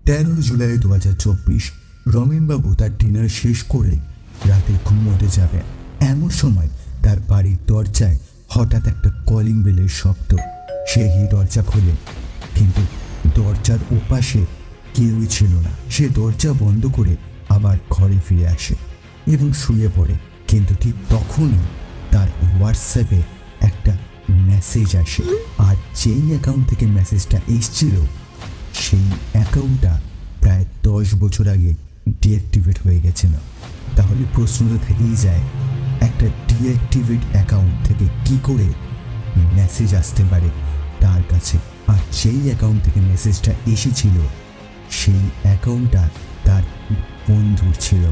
13 জুলাই 2024 রমেনবাবু তার ডিনার শেষ করে রাতে ঘুমোতে যাবেন। এমন সময় তার বাড়ির দরজায় হঠাৎ একটা কলিং বেলের শব্দ। সে গিয়ে দরজা খোলে, কিন্তু দরজার ওপাশে কেউই ছিল না। সে দরজা বন্ধ করে আবার ঘরে ফিরে আসে এবং শুয়ে পড়ে। কিন্তু ঠিক তখনই তার হোয়াটসঅ্যাপে একটা মেসেজ আসে, আর যেই অ্যাকাউন্ট থেকে মেসেজটা এসেছিল সেই অ্যাকাউন্টটা প্রায় 10 বছর আগে ডিঅ্যাক্টিভেট হয়ে গেছিল। তাহলে প্রশ্ন তো থেকেই যায়, একটা ডিঅ্যাক্টিভেট অ্যাকাউন্ট থেকে কি করে মেসেজ আসতে পারে তার কাছে? আর যেই অ্যাকাউন্ট থেকে মেসেজটা এসেছিল সেই অ্যাকাউন্টটা তার বন্ধুর ছিল,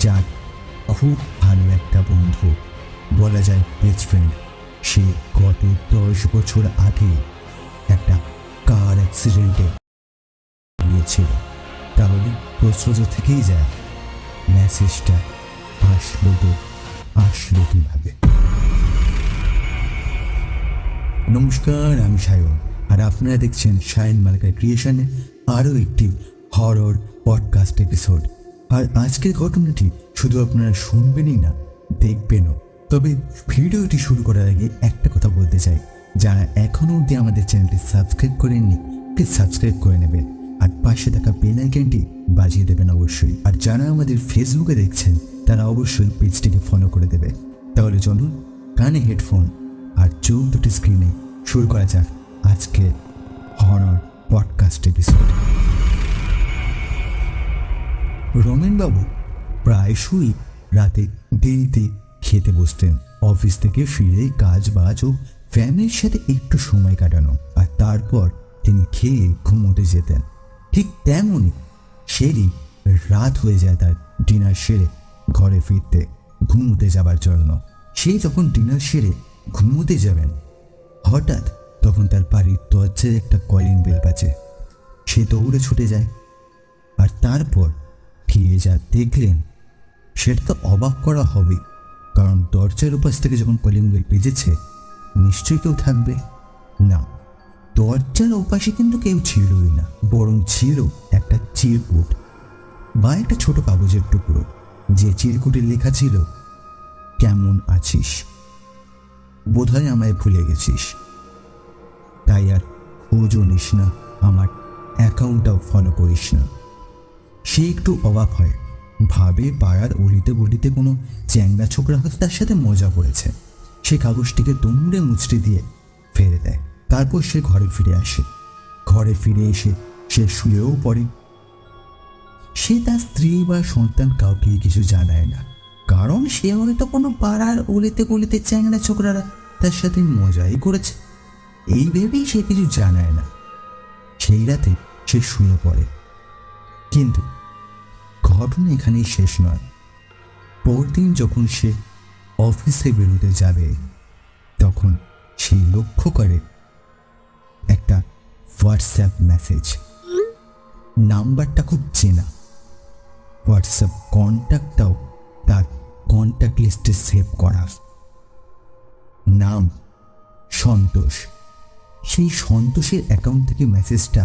যার খুব ভালো একটা বন্ধু, বলা যায় বেস্ট ফ্রেন্ড। সে গত 10 বছর আগে একটা কার অ্যাক্সিডেন্টে গিয়েছিল। তাহলে প্রশ্ন তো থেকেই যায়, মেসেজটা আসলো কিভাবে? নমস্কার, আমি সায়ন, আর আপনারা দেখছেন শাইন মালিকার ক্রিয়েশনের আরও একটি হরর পডকাস্ট এপিসোড। আর আজকের ঘটনাটি শুধু আপনারা শুনবেনই না, দেখবেনও। তবে ভিডিওটি শুরু করার আগে একটা কথা বলতে চাই, যারা এখনও অবধি আমাদের চ্যানেলটি সাবস্ক্রাইব করেননি, প্লিজ সাবস্ক্রাইব করে নেবেন, আর পাশে থাকা বেল আইকনটি বাজিয়ে দেবেন অবশ্যই। আর যারা আমাদের ফেসবুকে দেখছেন তারা অবশ্যই পেজটিকে ফলো করে দেবে। তাহলে চলুন, কানে হেডফোন আর চোখ দুটি স্ক্রিনে শুরু করা যাক আজকের হরর পডকাস্ট এপিসোড। রমেনবাবু প্রায়শই রাতে দেরিতে খেতে বসতেন। অফিস থেকে ফিরে কাজ বাজ ও ফ্যামিলির সাথে একটু সময় কাটানো, আর তারপর তিনি খেয়ে ঘুমোতে যেতেন। ঠিক তেমনই সেরই রাত হয়ে যায় তার ডিনার সেরে ঘরে ফিরতে, ঘুমোতে যাবার জন্য। সে যখন ডিনার সেরে ঘুমোতে যাবেন, হঠাৎ তখন তার বাড়ির দরজায় একটা কলিং বেল বাজে। সে দৌড়ে ছুটে যায়, আর তারপর ফিরে যা দেখলেন সেটা তো অবাক করা হবে, কারণ দরজার উপাস থেকে যখন কলিং বেল বেজেছে নিশ্চয়ই কেউ থাকবে না। দরজার ওপাশে কিন্তু কেউ ছিলই না, বরং ছিল একটা চিরকুট বা একটা ছোট কাগজের টুকরো, যে চিরকুটে লেখা ছিল, কেমন আছিস? বোধহয় আমায় ভুলে গেছিস, তাই আর খোঁজও নিস না, আমার অ্যাকাউন্টটাও ফলো করিস না। সে একটু অবাক হয়, ভাবে পাড়ার অলিতে গলিতে কোনো চ্যাংড়া ছোকরা হয়তো তার সাথে মজা করেছে। সে কাগজটিকে দুমড়ে মুচড়ে দিয়ে ফেলে দেয়। তারপর সে ঘরে ফিরে আসে। ঘরে ফিরে এসে সে শুয়েও পড়ে। সে তার স্ত্রী বা সন্তান কাউকে কিছু জানায় না, কারণ সে হয়তো কোনো পাড়ার অলিতে গলিতে চ্যাংড়া ছোকরারা তার সাথে মজাই করেছে, এই ভেবেই সে কিছু জানায় না। সেই রাতে সে শুয়ে পড়ে। কিন্তু ঘটনা এখানেই শেষ নয়। পরদিন যখন সে অফিসে বেরোতে যাবে, তখন সে লক্ষ্য করে একটা হোয়াটসঅ্যাপ মেসেজ। নাম্বারটা খুব চেনা, হোয়াটসঅ্যাপ কন্ট্যাক্টটাও তার কন্ট্যাক্ট লিস্টে সেভ করা। নাম সন্তোষ। সেই সন্তোষের অ্যাকাউন্ট থেকে মেসেজটা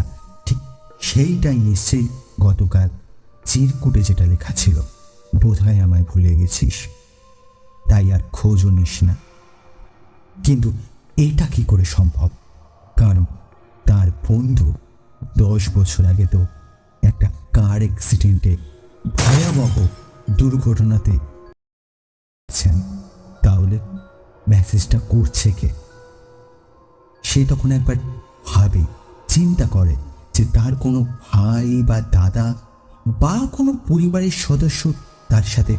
ঠিক সেইটাই এসছে গতকাল চিরকুটে যেটা লেখা ছিল, বোধহয় আমায় ভুলে গেছিস, তাই আর খোঁজও নিস না। কিন্তু এটা কি করে সম্ভব? কারণ তার বন্ধু 10 বছর আগে তো একটা কার অ্যাক্সিডেন্টে, ভয়াবহ দুর্ঘটনাতে। তাহলে মেসেজটা করছে কে? সে তখন একবার ভাবে, চিন্তা করে যে তার কোনো ভাই বা দাদা বা কোনো পরিবারের সদস্য তার সাথে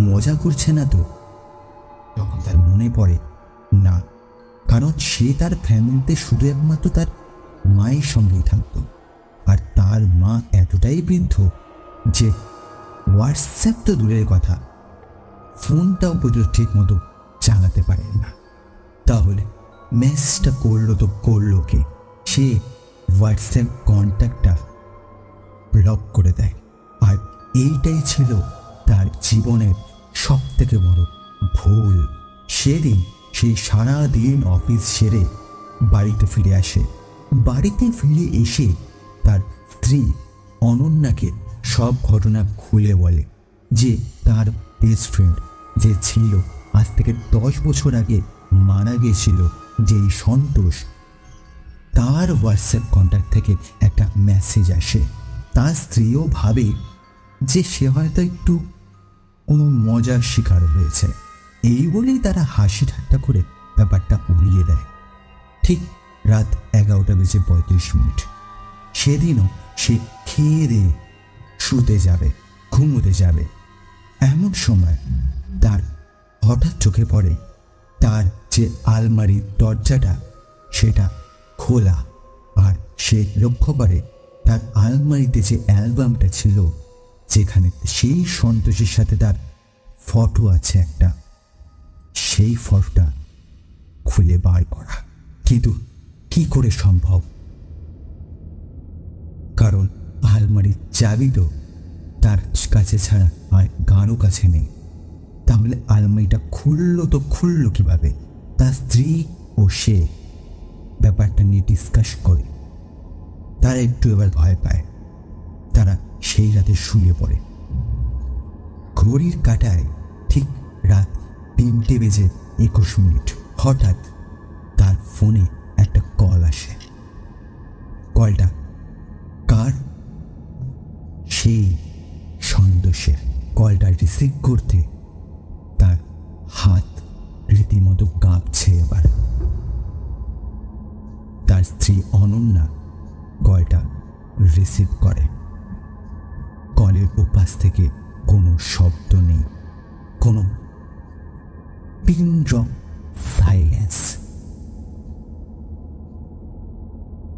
মজা করছে না তো? তখন তার মনে পড়ে, না, কারণ সে তার ফ্যামিলিতে শুধু একমাত্র তার মায়ের সঙ্গেই থাকতো, আর তার মা এতটাই বৃদ্ধ যে হোয়াটসঅ্যাপ তো দূরের কথা, ফোনটাও পর্যন্ত ঠিক মতো চালাতে পারেন না। তাহলে মেসেজটা করলো কে? সে হোয়াটসঅ্যাপ কন্ট্যাক্টটা ব্লক করে দেয়। আর এইটাই ছিল তার জীবনের সব থেকে বড় ভুল। সেদিন সে সারাদিন অফিস সেরে বাড়িতে ফিরে আসে। বাড়িতে ফিরে এসে তার স্ত্রী অনন্যাকে সব ঘটনা খুলে বলে যে তার বেস্ট ফ্রেন্ড যে ছিল আজ থেকে 10 বছর আগে মারা গেছিল, যেই সন্তোষ, তার হোয়াটসঅ্যাপ কন্ট্যাক্ট থেকে একটা মেসেজ আসে। তার স্ত্রীও ভাবে যে সে হয়তো একটু কোনো মজার শিকার হয়েছে। এই বলেই তারা হাসি ঠাট্টা করে ব্যাপারটা উড়িয়ে দেয়। ঠিক রাত 11:35 সেদিনও সে খেয়ে দিয়ে শুতে যাবে, ঘুমোতে যাবে। এমন সময় তার হঠাৎ চোখে পড়ে তার যে আলমারির দরজাটা সেটা খোলা, আর সে লক্ষ্য করে তার আলমারিতে যে অ্যালবামটা ছিল যেখানে সেই সন্তোষের সাথে তার ফটো আছে একটা, সেই ফটোটা খুলে বার করা। কিন্তু কি করে সম্ভব? কারণ আলমারির চাবি তো তার কাছে ছাড়া আর কারো কাছে নেই। তাহলে আলমারিটা খুললো কিভাবে? তার স্ত্রী ও সে ব্যাপারটা নিয়ে ডিসকাস করে। তারা একটু এবার ভয় পায়। তারা সেই রাতে শুয়ে পড়ে। ঘড়ির কাঁটায় ঠিক রাত 3:21 হঠাৎ তার ফোনে একটা কল আসে। কলটা কার? সেই সন্তোষের। কলটা রিসিভ করতে তার হাত রীতিমতো কাঁপছে। এবার তার স্ত্রী অনন্যা কলটা রিসিভ করে। কলের ওপাশ থেকে কোনো শব্দ নেই, কোনো পিন ড্রপ সাইলেন্স।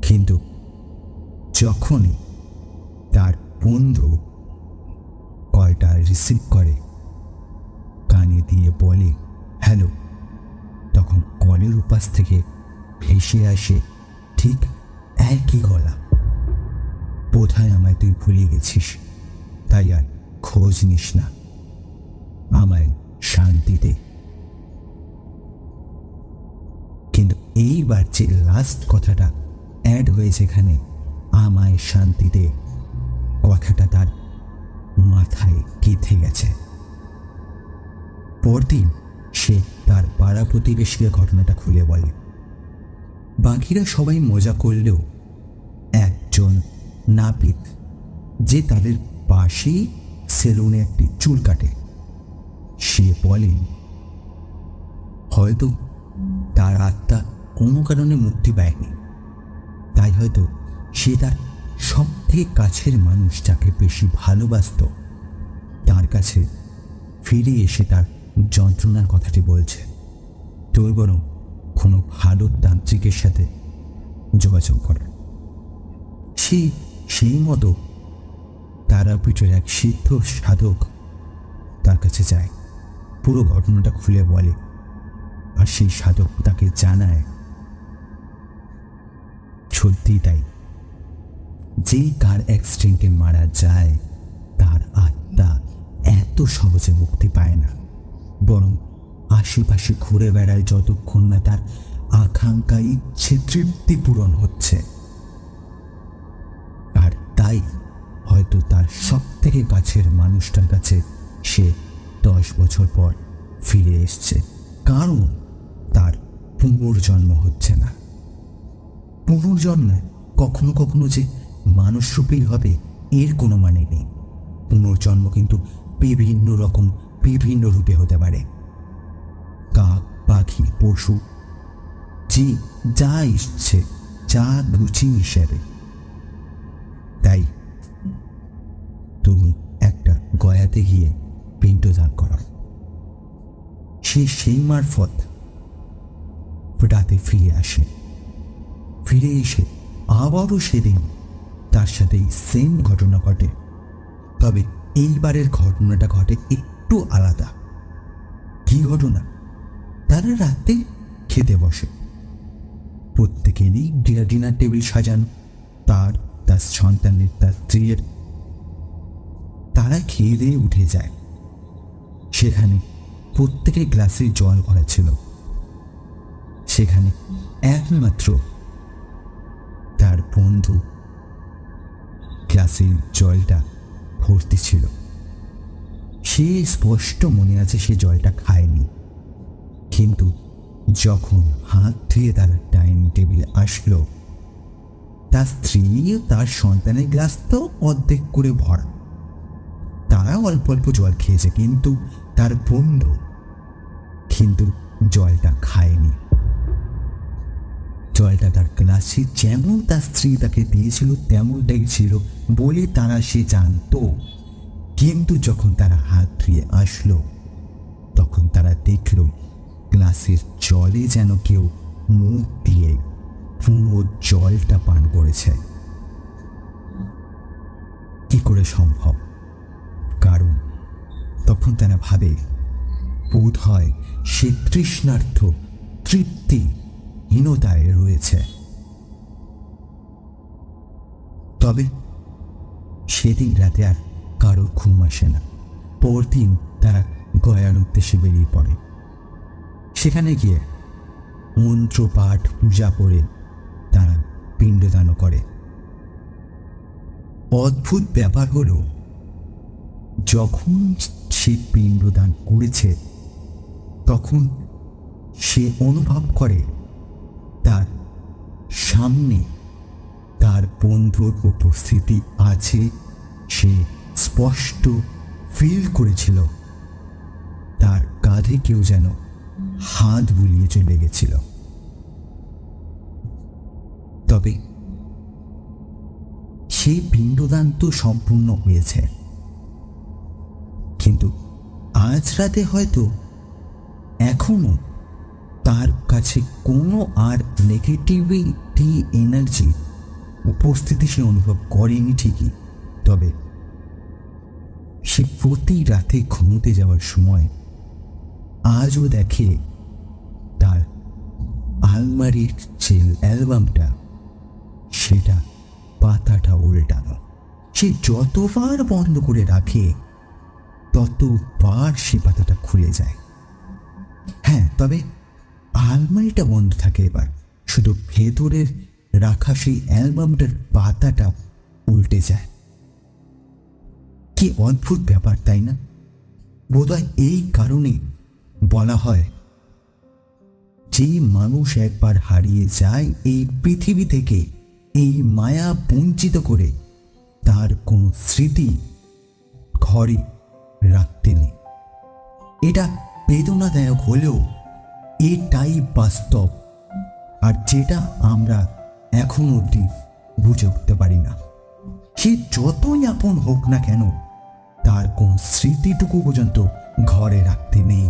কিন্তু যখনই তার বন্ধু কলটা রিসিভ করে, কানে দিয়ে বলে হ্যালো, তখন কলের উপাস থেকে ভেসে আসে ঠিক একই গলা। বোধহয় আমায় তুই ভুলে গেছিস, তাই আর খোঁজ নিস না, আমায় শান্তি দে। কিন্তু এইবার যে লাস্ট কথাটা অ্যাড হয়েছে এখানে, আমায় শান্তি দে, কথাটা তার মাথায় গেঁথে গেছে। পরদিন সে তার পাড়া প্রতিবেশীকে ঘটনাটা খুলে বলে। বাকিরা সবাই মজা করলেও একজন নাপিত, যে তাদের পাশেই সেলুনে একটি চুল কাটে, সে বলে হয়তো তার আত্মা কোনো কারণে মুক্তি পায়নি, তাই হয়তো সে তার সব থেকে কাছের মানুষ যাকে বেশি ভালোবাসত তার কাছে ফিরে এসে তার যন্ত্রণার কথাটি বলছে। তোর বরং কোনো ভালো তান্ত্রিকের সাথে যোগাযোগ করে। সেই মতো তারাপীঠের এক সিদ্ধ সাধক তার কাছে যায়, পুরো ঘটনাটা খুলে বলে। আর সেই সাধক তাকে জানায় সত্যি তাই, যে কার অ্যাক্সিডেন্টে মারা যায় তার আত্মা এত সহজে মুক্তি পায় না, বরং আশেপাশে ঘুরে বেড়ায় যতক্ষণ না তার আকাঙ্ক্ষা, ইচ্ছে, তৃপ্তি পূরণ হচ্ছে। আর তাই হয়তো তার সব থেকে কাছের মানুষটার কাছে সে 10 বছর পর ফিরে এসছে, কারণ তার পুনর্জন্ম হচ্ছে না। পুনর্জন্মে কখনো কখনো যে মানুষরূপেই হবে এর কোনো মানে নেই। পুনর্জন্ম কিন্তু বিভিন্ন রকম, বিভিন্ন রূপে হতে পারে। কাক, পাখি, পশু, যে যা ইচ্ছে, যা রুচি হিসেবে। তাই তুমি একটা গয়াতে গিয়ে পিণ্ডদান করো, সেই মারফত রাতে ফিরে আসে। ফিরে এসে আবারও সেদিন তার সাথে সেম ঘটনা ঘটে, তবে এইবারের ঘটনাটা ঘটে একটু আলাদা। কি ঘটনা? তারা রাতে খেতে বসে, প্রত্যেকেরই ডিনার টেবিল সাজানো, তার সন্তানের, তার স্ত্রীর। তারা খেয়ে দিয়ে উঠে যায়। সেখানে প্রত্যেকের গ্লাসে জল ভরা ছিল। সেখানে একমাত্র তার বন্ধু গ্লাসের জলটা ভর্তি ছিল। সে স্পষ্ট মনে আছে সে জলটা খায়নি, কিন্তু যখন হাত ধুয়ে তার ডাইনিং টেবিলে আসলো, তার স্ত্রী ও তার সন্তানের গ্লাস তো অর্ধেক করে ভরা। তারা অল্প অল্প জল খেয়েছে, কিন্তু তার বন্ধু কিন্তু জলটা খায়নি। জলটা তার গ্লাসে যেমন তার স্ত্রী তাকে দিয়েছিল তেমনটাই ছিল বলে তারা সে জানত। কিন্তু যখন তারা হাত ধুয়ে আসলো, তখন তারা দেখল গ্লাসের জলে যেন কেউ মুখ দিয়ে পুরো জলটা পান করেছে। কি করে সম্ভব? কারণ তখন তারা ভাবে বোধ হয় সে তৃষ্ণার্থ, তৃপ্তিহীনতায় রয়েছে। তবে সেদিন রাতে আর কারোর ঘুম আসে না। পরদিন তারা গয়ার উদ্দেশ্যে বেরিয়ে পড়ে। সেখানে গিয়ে মন্ত্রপাঠ পূজা করে তারা পিণ্ডদানও করে। অদ্ভুত ব্যাপার হলো, যখন সে পিণ্ডদান করেছে তখন সে অনুভব করে তার সামনে তার বন্ধুর উপস্থিতি আছে। সে স্পষ্ট ফিল করেছিল তার কাঁধে কেউ যেন হাত বুলিয়ে চলে গেছিল। তবে সেই পিণ্ডদান তো সম্পূর্ণ হয়েছে, কিন্তু আজ রাতে হয়তো এখনো তার কাছে কোনো আর নেগেটিভিটি এনার্জি উপস্থিতি সে অনুভব করেনি ঠিকই। তবে সে প্রতি রাতে ঘুমোতে যাওয়ার সময় আজও দেখে তার আলমারির যে অ্যালবামটা, সেটা পাতাটা উল্টানো। সে যতবার বন্ধ করে রাখে ততবার সে পাতাটা খুলে যায়। হ্যাঁ, তবে আলমারিটা বন্ধ থাকে, এবার শুধু ভেতরের রাখা সেই অ্যালবামটার পাতাটা উল্টে যায়। কি অদ্ভুত ব্যাপার, তাই না? বোধহয় এই কারণে বলা হয়, যে মানুষ একবার হারিয়ে যায় এই পৃথিবী থেকে, এই মায়া বঞ্চিত করে, তার কোন স্মৃতি ঘরে রাখতে নেই। এটা বেদনাদায়ক হলেও এটাই বাস্তব, আর যেটা আমরা এখন অবধি বুঝে উঠতে পারি না। সে যতই আপন হোক না কেন, তার কোন স্মৃতিটুকু পর্যন্ত ঘরে রাখতে নেই।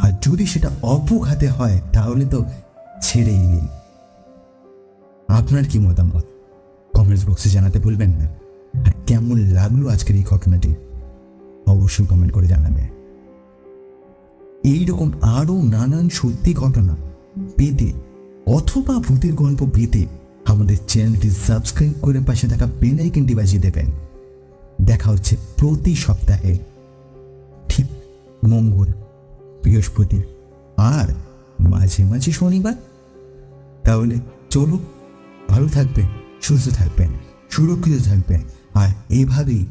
আর যদি সেটা অপঘাতে হয় তাহলে তো ছেড়েই দিন। আপনার কি মতামত কমেন্টস বক্সে জানাতে ভুলবেন না। আর কেমন লাগলো আজকের এই ঘটনাটি অবশ্যই কমেন্ট করে জানাবে। এইরকম আরো নানান সত্যি ঘটনা পেতে অথবা ভূতের গল্প পেতে আমাদের চ্যানেলটি সাবস্ক্রাইব করে পাশে থাকা বেল আইকনটি বাজিয়ে দেবেন। দেখা হচ্ছে প্রতি সপ্তাহে ঠিক মঙ্গল, বৃহস্পতি আর মাঝে মাঝে শনিবার। তাহলে চলুন, ভালো থাকবেন, সুস্থ থাকবেন, সুরক্ষিত থাকবেন, আর এভাবেই